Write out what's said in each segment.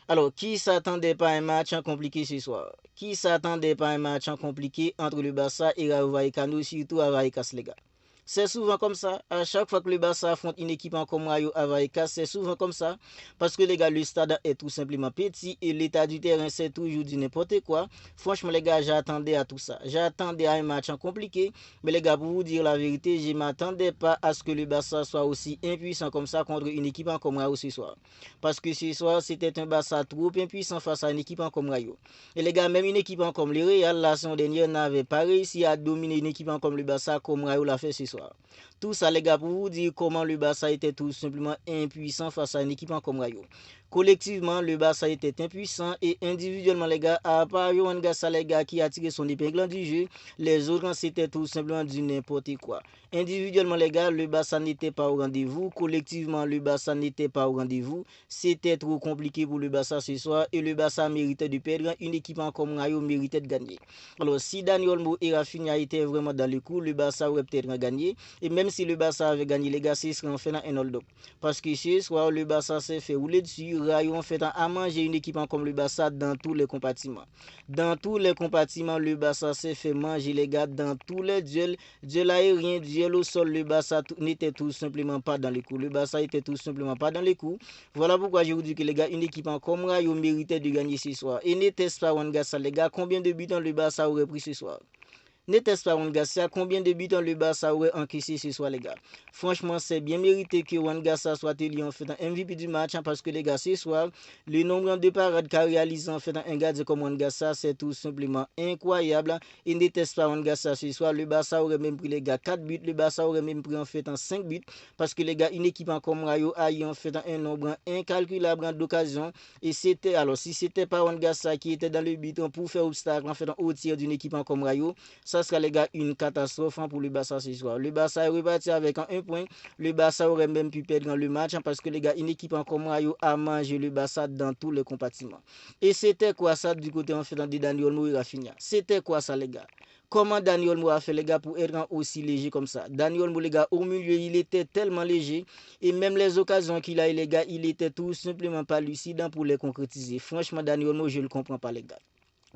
Alors, qui s'attendait pas à un match compliqué ce soir? Qui s'attendait pas à un match compliqué entre le Barça et Rayo Vallecano, surtout à Vallecas, les gars? C'est souvent comme ça. À chaque fois que le Barça affronte une équipe en comme Rayo à Vallecas, c'est souvent comme ça. Parce que les gars, le stade est tout simplement petit et l'état du terrain, c'est toujours du n'importe quoi. Franchement, les gars, j'attendais à tout ça. J'attendais à un match compliqué. Mais les gars, pour vous dire la vérité, je ne m'attendais pas à ce que le Barça soit aussi impuissant comme ça contre une équipe en comme Rayo ce soir. Parce que ce soir, c'était un Barça trop impuissant face à une équipe comme Rayo. Et les gars, même une équipe comme le Real, la saison dernière, n'avait pas réussi à dominer une équipe comme le Barça comme Rayo l'a fait ce soir. Tout ça, les gars, pour vous dire comment le Barça était tout simplement impuissant face à une équipe comme Rayo. Collectivement, le Barça était impuissant et individuellement, les gars, à part Yohan Gassa, les gars, qui a tiré son épingle du jeu, les autres, c'était tout simplement du n'importe quoi. Individuellement, les gars, le Barça n'était pas au rendez-vous. Collectivement, le Barça n'était pas au rendez-vous. C'était trop compliqué pour le Barça ce soir et le Barça méritait de perdre. Une équipe comme Rayo méritait de gagner. Alors, si Dani Olmo et Rafinha étaient vraiment dans le coup, le Barça aurait peut-être gagné. Et même si le Barça avait gagné, les gars, ce serait en fait un hold-up. Parce que ce soir, le Barça s'est fait rouler dessus. Rayo en fait à manger une équipe comme le Barça dans tous les compartiments. Dans tous les compartiments, le Barça s'est fait manger, les gars, dans tous les duels. Duel aérien, duel au sol, le Barça n'était tout simplement pas dans les coups. Le Barça était tout simplement pas dans les coups. Voilà pourquoi je vous dis que les gars, une équipe comme Rayo méritait de gagner ce soir. Et n'était-ce pas Wangassa, les gars, combien de buts le Barça aurait pris ce soir? N'était-ce pas Wangassa? Combien de buts le Barça aurait encaissé ce soir, les gars? Franchement, c'est bien mérité que Wangassa soit élu en fait un MVP du match parce que les gars, ce soir, le nombre de parades qu'a réalisé en fait un gardien comme Wangassa, c'est tout simplement incroyable. Et n'était-ce pas Wangassa ce soir? Le Barça aurait même pris les gars 4 buts. Le Barça aurait même pris en fait un 5 buts parce que les gars, une équipe comme Rayo a eu en fait un nombre incalculable d'occasions. Et c'était alors, si c'était pas Wangassa qui était dans le but pour faire obstacle en fait au tir d'une équipe comme Rayo, ça sera les gars une catastrophe pour le Barça ce soir. Le Barça est reparti avec un point. Le Barça aurait même pu perdre le match parce que les gars, une équipe comme Rayo a mangé le Barça dans tous les compartiments. Et c'était quoi ça du côté en fait de Dani Olmo et Rafinha? C'était quoi ça les gars? Comment Dani Olmo a fait les gars pour être aussi léger comme ça? Dani Olmo les gars, au milieu, il était tellement léger et même les occasions qu'il a eu les gars, il était tout simplement pas lucide pour les concrétiser. Franchement, Dani Olmo, je le comprends pas les gars.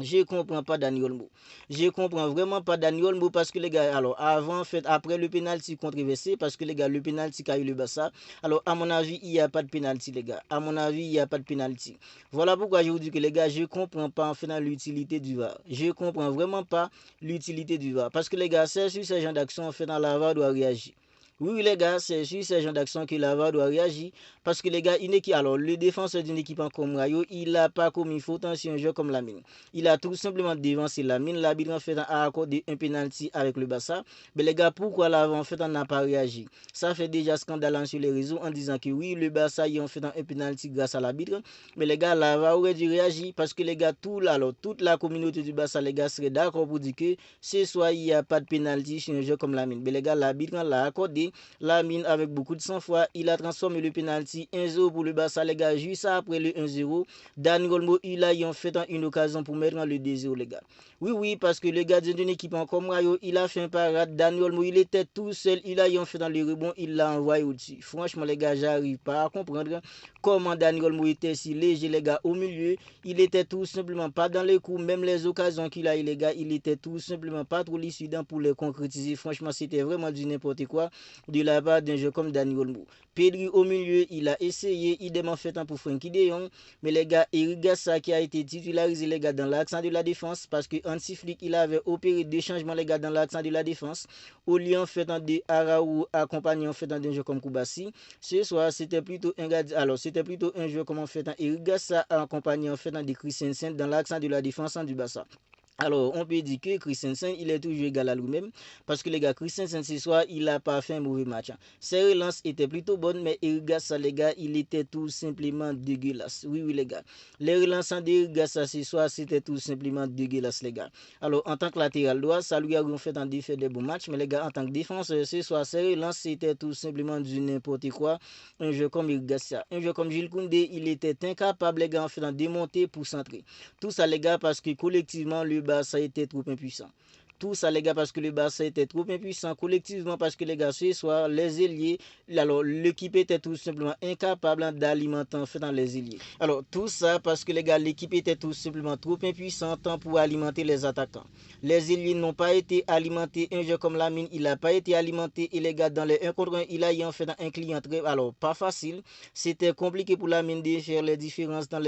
Je comprends pas Dani Olmo. Je comprends vraiment pas Dani Olmo parce que les gars, alors avant, en fait, après le penalty controversé, parce que les gars, le penalty qu'a eu le Barça, alors à mon avis, il n'y a pas de penalty, les gars. À mon avis, il n'y a pas de penalty. Voilà pourquoi je vous dis que les gars, je comprends pas en fait l'utilité du VAR. Je comprends vraiment pas l'utilité du VAR. Parce que les gars, c'est sur ce genre d'action, en fait, dans la VAR doit réagir. Oui, les gars, c'est sur ces genre d'action que la VAR doit réagir. Parce que les gars, alors, le défenseur d'une équipe comme Rayo, il n'a pas commis faute sur un jeu comme la mine. Il a tout simplement dévancé la mine. L'arbitre en fait a accordé un penalty avec le Barça. Mais les gars, pourquoi là en fait on n'a pas réagi? Ça fait déjà scandale sur les réseaux en disant que oui, le Barça y a en fait un penalty grâce à l'arbitre. Mais les gars, là aurait dû réagir parce que les gars, toute la communauté du Barça, les gars, seraient d'accord pour dire que ce soir il n'y a pas de penalty sur un jeu comme la mine. Mais les gars, l'arbitre l'a accordé. La mine avec beaucoup de sang-froid, il a transformé le penalty 1-0 pour le Barça, les gars. Juste après le 1-0, Dani Olmo, il a en fait une occasion pour mettre le 2-0, les gars. Oui, oui, parce que le gardien d'une équipe comme Rayo, il a fait un parade. Dani Olmo, il était tout seul. Il a en fait dans le rebond, il l'a envoyé au-dessus. Franchement, les gars, j'arrive pas à comprendre comment Dani Olmo était si léger, les gars, au milieu. Il était tout simplement pas dans les coups. Même les occasions qu'il a eu, les gars, il était tout simplement pas trop lucide pour les concrétiser. Franchement, c'était vraiment du n'importe quoi de la part d'un jeu comme Dani Olmo. Pedri au milieu, il a essayé, idem en fait pour Frenkie de Jong, mais les gars, Eric Gassa qui a été titularisé les gars dans l'accent de la défense parce que Hansi Flick il avait opéré des changements les gars dans l'accent de la défense au lieu en fait de Araou accompagné en fait d'un jeu comme Koubassi. Ce soir c'était plutôt un gars, alors c'était plutôt un jeu comme en fait Eric Gassa accompagné en fait de Christensen dans l'accent de la défense du Barça. Alors, on peut dire que Christensen, il est toujours égal à lui-même. Parce que les gars, Christensen, ce soir, il n'a pas fait un mauvais match. Ses relances étaient plutôt bonnes, mais Irgassa, les gars, il était tout simplement dégueulasse. Oui, oui, les gars. Les relances d'Irgassa ce soir, c'était tout simplement dégueulasse, les gars. Alors, en tant que latéral droit, ça lui a fait en défait des bons matchs. Mais les gars, en tant que défenseur, ce soir, ses relances, c'était tout simplement du n'importe quoi. Un jeu comme Irgassa. Un jeu comme Jules Koundé, il était incapable, les gars, en fait, d'en démonter pour centrer. Tout ça, les gars, parce que collectivement, le Barça était trop impuissant. Tout ça, les gars, parce que le Barça était trop impuissant collectivement, parce que les gars, ce soir, les ailiers, alors l'équipe était tout simplement incapable d'alimenter en fait dans les ailiers. Alors, tout ça parce que les gars, l'équipe était tout simplement trop impuissante pour alimenter les attaquants. Les ailiers n'ont pas été alimentés. Un jeu comme Lamine, il n'a pas été alimenté. Et les gars, dans les 1 contre 1, il a eu en fait un client très, alors pas facile. C'était compliqué pour Lamine de faire la différence dans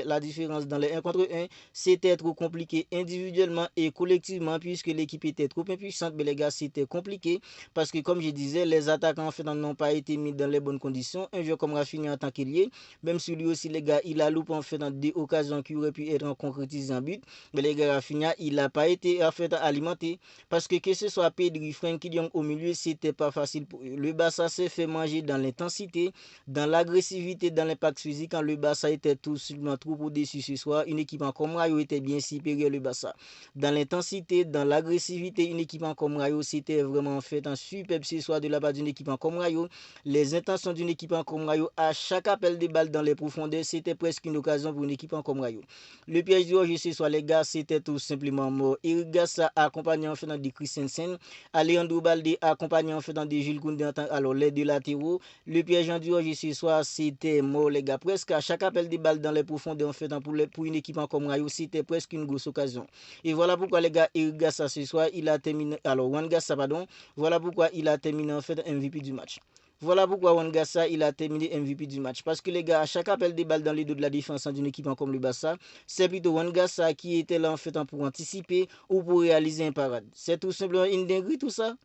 les 1 contre 1. C'était trop compliqué individuellement et collectivement puisque l'équipe était trop impuissante. Mais les gars, c'était compliqué parce que comme je disais, les attaquants en fait n'ont pas été mis dans les bonnes conditions. Un jeu comme Rafinha en tant qu'ailier, même si lui aussi les gars, il a loupé en fait dans des occasions qui auraient pu être concrétisées en but. Mais les gars, Rafinha, il n'a pas été en fait alimenté parce que ce soit Pedri, Frenkie de Jong au milieu, c'était pas facile pour eux. Le Barça s'est fait manger dans l'intensité, dans l'agressivité, dans l'impact physique. Quand le Barça était tout simplement trop au-dessus ce soir, une équipe comme Rayo était bien supérieure le Barça. Dans l'intensité, dans l'agressivité, une équipe comme Rayo, c'était vraiment en fait un superbe ce soir de la part d'une équipe comme Rayo. Les intentions d'une équipe comme Rayo, à chaque appel de balle dans les profondeurs, c'était presque une occasion pour une équipe comme Rayo. Le piège du hors-jeu ce soir, les gars, c'était tout simplement mort. Eric Garcia accompagné en fait dans des Christensen, Alejandro Balde accompagné en fait dans des Jules Koundé, alors les deux latéraux. Le piège du hors-jeu ce soir, c'était mort, les gars. Presque à chaque appel de balle dans les profondeurs en fait pour une équipe comme Rayo, c'était presque une grosse occasion. Et voilà pourquoi les gars, Eric Garcia ce soir, il a terminé, alors Juan Garcia pardon, voilà pourquoi il a terminé en fait MVP du match. Voilà pourquoi Juan Garcia il a terminé MVP du match. Parce que les gars, à chaque appel des balles dans les dos de la défense d'une équipe comme le Barça, c'est plutôt Juan Garcia qui était là en fait pour anticiper ou pour réaliser un parade. C'est tout simplement une dinguerie tout ça.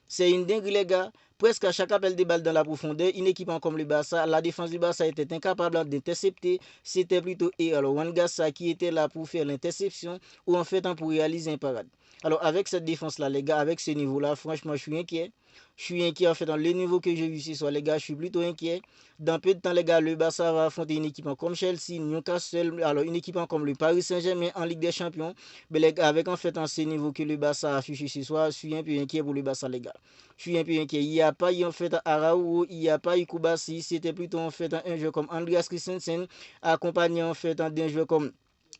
C'est une dinguerie les gars. Presque à chaque appel des balles dans la profondeur, une équipe comme le Barça, la défense du Barça était incapable d'intercepter. C'était plutôt Juan Garcia qui était là pour faire l'interception ou en fait pour réaliser un parade. Alors avec cette défense-là, les gars, avec ce niveau-là, franchement, je suis inquiet. Je suis inquiet en fait dans le niveau que j'ai vu ce soir, les gars. Je suis plutôt inquiet. Dans peu de temps, les gars, le Barça va affronter une équipe comme Chelsea, Newcastle, alors une équipe comme le Paris Saint-Germain en Ligue des Champions. Mais les gars, avec en fait ce niveau que le Barça a affiché ce soir, je suis un peu inquiet pour le Barça, les gars. Je suis un peu inquiet. Il n'y a pas eu en fait Araújo, il n'y a pas eu Koubassi. C'était plutôt en fait un jeu comme Andreas Christensen, accompagné en fait d'un jeu comme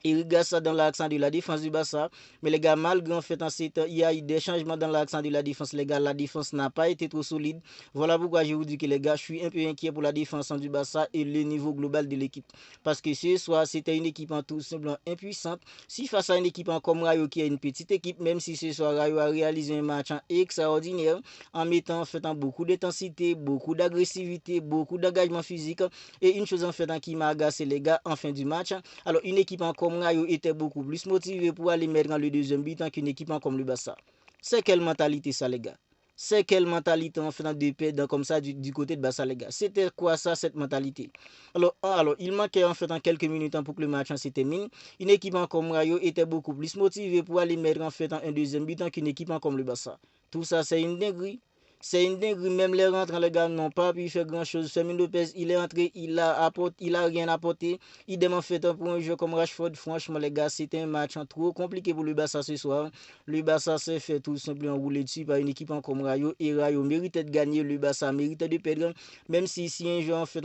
Eric Garcia dans l'accent de la défense du Barça. Mais les gars, malgré en fait, il y a eu des changements dans l'accent de la défense. Les gars, la défense n'a pas été trop solide. Voilà pourquoi je vous dis que les gars, je suis un peu inquiet pour la défense du Barça et le niveau global de l'équipe. Parce que ce soir, c'était une équipe en tout simplement impuissante. Si face à une équipe comme Rayo qui est une petite équipe, même si ce soir Rayo a réalisé un match extraordinaire en mettant en fait beaucoup d'intensité, beaucoup d'agressivité, beaucoup d'engagement physique. Et une chose en fait qui m'a agacé les gars en fin du match. Alors une équipe comme Rayo était beaucoup plus motivée pour aller mettre dans le deuxième but qu'une équipe comme le Barça. C'est quelle mentalité ça les gars? C'est quelle mentalité en faisant de perdre comme ça du côté de Barça les gars? C'était quoi ça cette mentalité? Alors il manquait en fait en quelques minutes pour que le match se termine. Une équipe comme Rayo était beaucoup plus motivée pour aller mettre en fait un deuxième but qu'une équipe comme le Barça. Tout ça c'est une dinguerie. C'est une dinguerie, même les rentrants, les gars, n'ont pas pu faire grand-chose. Fermin Lopez, il est entré, il a rien apporté. Il demande fait pour un jeu comme Rashford. Franchement, les gars, c'était un match trop compliqué pour le Barça ce soir. Le Barça s'est fait tout simplement rouler dessus par une équipe comme Rayo. Et Rayo méritait de gagner, le Barça méritait de perdre. Même si un jeu en fait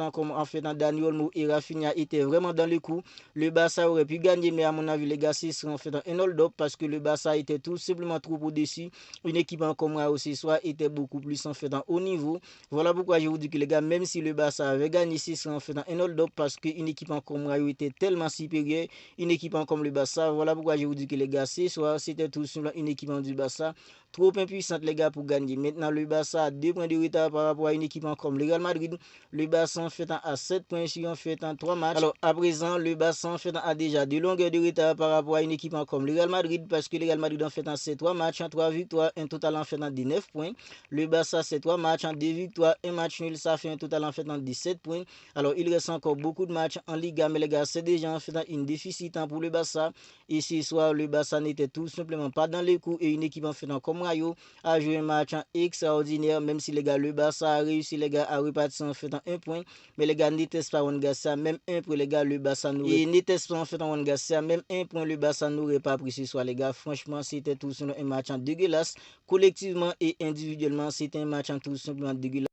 Dani Olmo et Rafinha était vraiment dans le coup, le Barça aurait pu gagner. Mais à mon avis, les gars, c'est en fait un hold-up parce que le Barça était tout simplement trop au-dessus. Une équipe comme Rayo ce soir était beaucoup plus en fait en haut niveau. Voilà pourquoi je vous dis que les gars, même si le Barça avait gagné, c'est en fait un hold-up parce qu'une équipe comme Rayo était tellement supérieure, une équipe comme le Barça. Voilà pourquoi je vous dis que les gars, ce soir, c'était tout simplement une équipe du Barça trop impuissante les gars pour gagner. Maintenant, le Barça a 2 points de retard par rapport à une équipe comme le Real Madrid. Le Barça en fait à 7 points sur en fait en 3 matchs. Alors à présent, le Barça en fait a déjà 2 longueurs de retard par rapport à une équipe comme le Real Madrid parce que le Real Madrid en fait en 3 matchs, en 3 victoires, un total en fait en 19 points. Le Barça c'est 3 matchs en 2 victoires, un match nul, ça fait un total en fait en 17 points. Alors il reste encore beaucoup de matchs en Liga, mais les gars, c'est déjà en fait une déficit pour le Barça. Et ce soir, le Barça n'était tout simplement pas dans les coups et une équipe en fait comme Rayo a joué un match extraordinaire, même si les gars, le Barça a réussi les gars à repartir en fait en 1 point. Mais les gars, n'était pas Juan Garcia, même 1 point les gars, le Barça n'aurait. Et n'était pas en fait Juan Garcia, même 1 point le Barça n'aurait pas pris ce soir les gars. Franchement, c'était tout simplement un match dégueulasse. Collectivement et individuellement, c'était un match tout simplement dégueulasse.